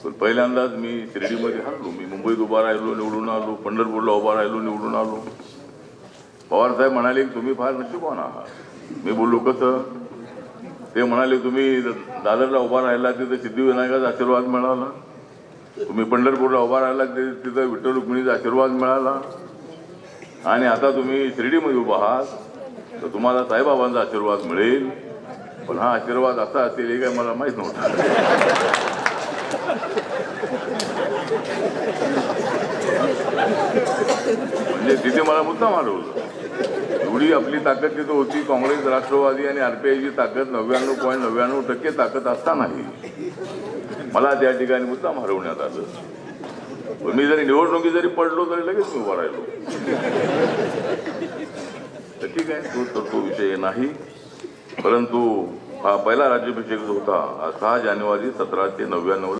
पण पहिल्यांदाच मी शिर्डीमध्ये हरलो. मी मुंबईत उभा राहिलो, निवडून आलो. पंढरपूरला उभा राहिलो, निवडून आलो. पवारसाहेब म्हणाले तुम्ही फार नशीबवान आहात. मी बोललो कसं? ते म्हणाले तुम्ही दादरला उभा राहिला तिथं सिद्धिविनायकाचा आशीर्वाद मिळाला. तुम्ही पंढरपूरला उभा राहिला तिथं विठ्ठल रुक्मिणीचा आशीर्वाद मिळाला. आणि आता तुम्ही शिर्डीमध्ये उभा आहात तर तुम्हाला साईबाबांचा आशीर्वाद मिळेल. पण हा आशीर्वाद असा असेल हे काय मला माहित नव्हतं. म्हणजे तिथे मला मुद्दाम हरवलं. एवढी आपली ताकद तिथं होती. काँग्रेस, राष्ट्रवादी आणि आरपीआयची ताकद 99.99% ताकद असतानाही मला त्या ठिकाणी मुद्दाम हरवण्यात आलं. पण मी जरी निवडणुकीत जरी पडलो तरी लगेच मी उभा राहिलो. तर ठीक आहे, तो विषय नाही. परंतु हा पहिला राज्याभिषेक जो होता 6 जानेवारी 1799